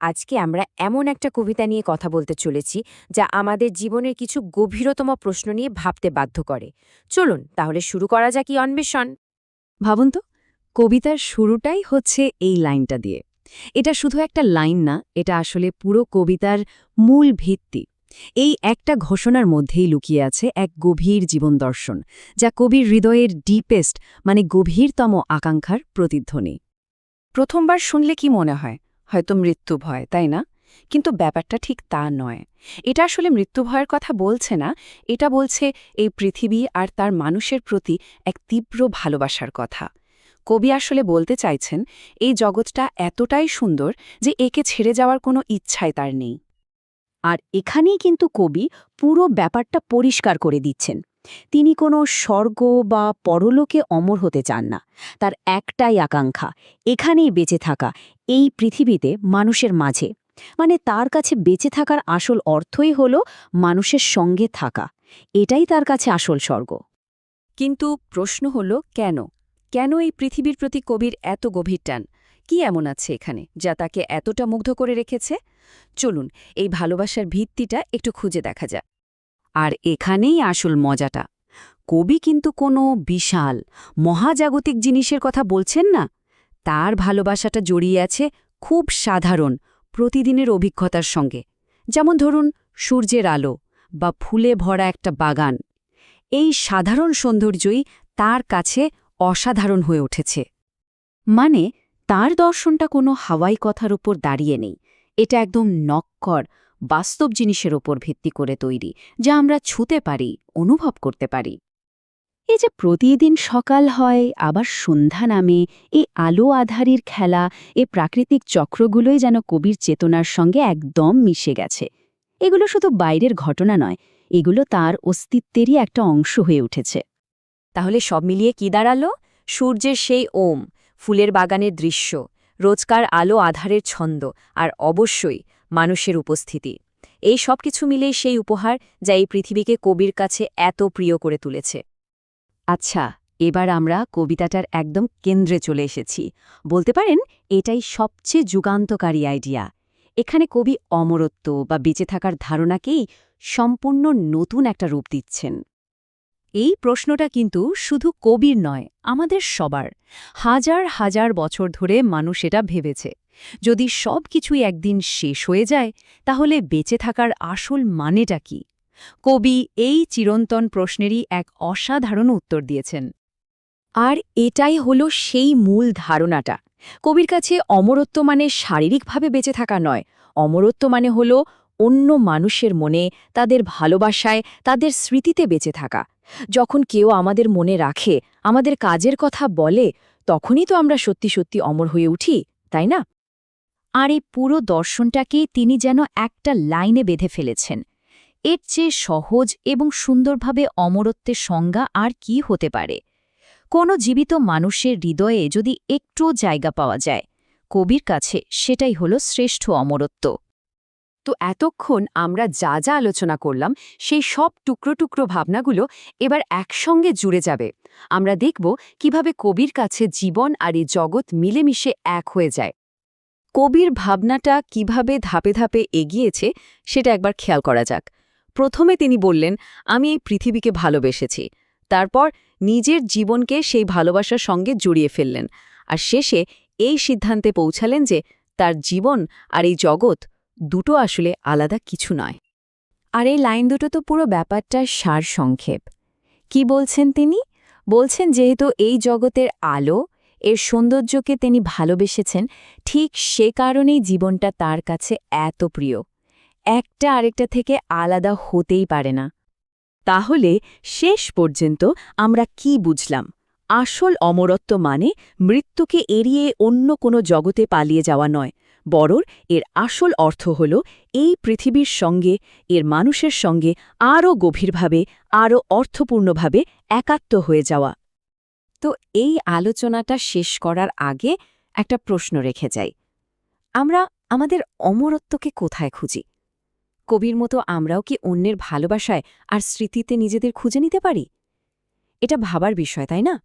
আজকে আমরা এমন একটা কবিতা নিয়ে কথা বলতে চলেছি যা আমাদের জীবনের কিছু গভীরতম প্রশ্ন নিয়ে ভাবতে বাধ্য করে। চলুন তাহলে শুরু করা যাক এই অন্বেষণ। ভাবুন তো, কবিতার শুরুটাই হচ্ছে এই লাইনটা দিয়ে। এটা শুধু একটা লাইন না, এটা আসলে পুরো কবিতার মূল ভিত্তি। এই একটা ঘোষণার মধ্যেই লুকিয়ে আছে এক গভীর জীবন দর্শন, যা কবির হৃদয়ের ডিপেস্ট গভীরতম আকাঙ্ক্ষার প্রতিধ্বনি। প্রথমবার শুনলে কি মনে হয়? হয়তো মৃত্যু ভয়, তাই না? কিন্তু ব্যাপারটা ঠিক তা নয়। এটা আসলে মৃত্যু ভয়ের কথা বলছে না, এটা বলছে এই পৃথিবী আর তার মানুষের প্রতি এক তীব্র ভালোবাসার কথা। কবি আসলে বলতে চাইছেন, এই জগৎটা এতটাই সুন্দর যে একে ছেড়ে যাওয়ার কোনো ইচ্ছাই তার নেই। আর এখানেই কিন্তু কবি পুরো ব্যাপারটা পরিষ্কার করে দিচ্ছেন। তিনি কোনো স্বর্গ বা পরলোকে অমর হতে চান না। তার একটাই আকাঙ্ক্ষা, এখানেই বেঁচে থাকা, এই পৃথিবীতে মানুষের মাঝে। তার কাছে বেঁচে থাকার আসল অর্থই হল মানুষের সঙ্গে থাকা। এটাই তার কাছে আসল স্বর্গ। কিন্তু প্রশ্ন হল কেন? কেন এই পৃথিবীর প্রতি কবির এত গভীর টান? কি এমন আছে এখানে যা তাকে এতটা মুগ্ধ করে রেখেছে? চলুন এই ভালোবাসার ভিত্তিটা একটু খুঁজে দেখা যাক। আর এখানেই আসল মজাটা। কবি কিন্তু কোনো বিশাল মহাজাগতিক জিনিসের কথা বলছেন না। তার ভালোবাসাটা জড়িয়ে আছে খুব সাধারণ প্রতিদিনের অভিজ্ঞতার সঙ্গে। যেমন ধরুন সূর্যের আলো বা ফুলে ভরা একটা বাগান। এই সাধারণ সৌন্দর্যই তার কাছে অসাধারণ হয়ে উঠেছে। তার দর্শনটা কোনো হাওয়াই কথার উপর দাঁড়িয়ে নেই। এটা একদম নক্কর বাস্তব জিনিসের ওপর ভিত্তি করে তৈরি, যা আমরা ছুঁতে পারি, অনুভব করতে পারি। এই যে প্রতিদিন সকাল হয় আবার সন্ধ্যা নামে, এই আলো আধারির খেলা, এই প্রাকৃতিক চক্রগুলোই যেন কবির চেতনার সঙ্গে একদম মিশে গেছে। এগুলো শুধু বাইরের ঘটনা নয়, এগুলো তার অস্তিত্বেরই একটা অংশ হয়ে উঠেছে। তাহলে সব মিলিয়ে কি দাঁড়ালো? সূর্যের সেই ওম, ফুলের বাগানের দৃশ্য, রোজকার আলো আধারের ছন্দ, আর অবশ্যই মানুষের উপস্থিতি। এই সব কিছু মিলেই সেই উপহার যা এই পৃথিবীকে কবির কাছে এত প্রিয় করে তুলেছে। আচ্ছা, এবার আমরা কবিতাটার একদম কেন্দ্রে চলে এসেছি। বলতে পারেন এটাই সবচেয়ে যুগান্তকারী আইডিয়া। এখানে কবি অমরত্ব বা বেঁচে থাকার ধারণাকেই সম্পূর্ণ নতুন একটা রূপ দিচ্ছেন। এই প্রশ্নটা কিন্তু শুধু কবির নয়, আমাদের সবার। হাজার হাজার বছর ধরে মানুষ এটা ভেবেছে, যদি সব কিছুই একদিন শেষ হয়ে যায় তাহলে বেঁচে থাকার আসল মানেটা কি? কবি এই চিরন্তন প্রশ্নেরই এক অসাধারণ উত্তর দিয়েছেন। আর এটাই হলো সেই মূল ধারণাটা। কবির কাছে অমরত্ব মানে শারীরিকভাবে বেঁচে থাকা নয়। অমরত্ব মানে হলো অন্য মানুষের মনে, তাদের ভালোবাসায়, তাদের স্মৃতিতে বেঁচে থাকা। যখন কেউ আমাদের মনে রাখে, আমাদের কাজের কথা বলে, তখনই তো আমরা সত্যি সত্যি অমর হয়ে উঠি, তাই না? আর এই পুরো দর্শনটাকেই তিনি যেন একটা লাইনে বেঁধে ফেলেছেন। এর চেয়ে সহজ এবং সুন্দরভাবে অমরত্বের সংজ্ঞা আর কি হতে পারে? কোনো জীবিত মানুষের হৃদয়ে যদি একটুও জায়গা পাওয়া যায়, কবির কাছে সেটাই হলো শ্রেষ্ঠ অমরত্ব। তো এতক্ষণ আমরা যা যা আলোচনা করলাম সেই সব টুকরো টুকরো ভাবনাগুলো এবার একসঙ্গে জুড়ে যাবে। আমরা দেখব কিভাবে কবির কাছে জীবন আর এই জগৎ মিলেমিশে এক হয়ে যায়। কবির ভাবনাটা কিভাবে ধাপে ধাপে এগিয়েছে সেটা একবার খেয়াল করা যাক। প্রথমে তিনি বললেন, আমি এই পৃথিবীকে ভালোবেসেছি। তারপর নিজের জীবনকে সেই ভালোবাসার সঙ্গে জড়িয়ে ফেললেন। আর শেষে এই সিদ্ধান্তে পৌঁছালেন যে তার জীবন আর এই জগৎ দুটো আসলে আলাদা কিছু নয়। আর এই লাইন দুটো তো পুরো ব্যাপারটার সারসংক্ষেপ। কি বলছেন তিনি? বলছেন যেহেতু এই জগতের আলো, এর সৌন্দর্যকে তিনি ভালোবেসেছেন, ঠিক সে কারণেই জীবনটা তার কাছে এত প্রিয়। একটা আরেকটা থেকে আলাদা হতেই পারে না। তাহলে শেষ পর্যন্ত আমরা কি বুঝলাম? আসল অমরত্ব মানে মৃত্যুকে এড়িয়ে অন্য কোনো জগতে পালিয়ে যাওয়া নয়, বরং এর আসল অর্থ হল এই পৃথিবীর সঙ্গে, এর মানুষের সঙ্গে আরও গভীরভাবে, আরও অর্থপূর্ণভাবে একাত্ম হয়ে যাওয়া। তো এই আলোচনাটা শেষ করার আগে একটা প্রশ্ন রেখে যাই। আমরা আমাদের অমরত্বকে কোথায় খুঁজি? কবির মতো আমরাও কি অন্যের ভালোবাসায় আর স্মৃতিতে নিজেদের খুঁজে নিতে পারি? এটা ভাবার বিষয়, তাই না?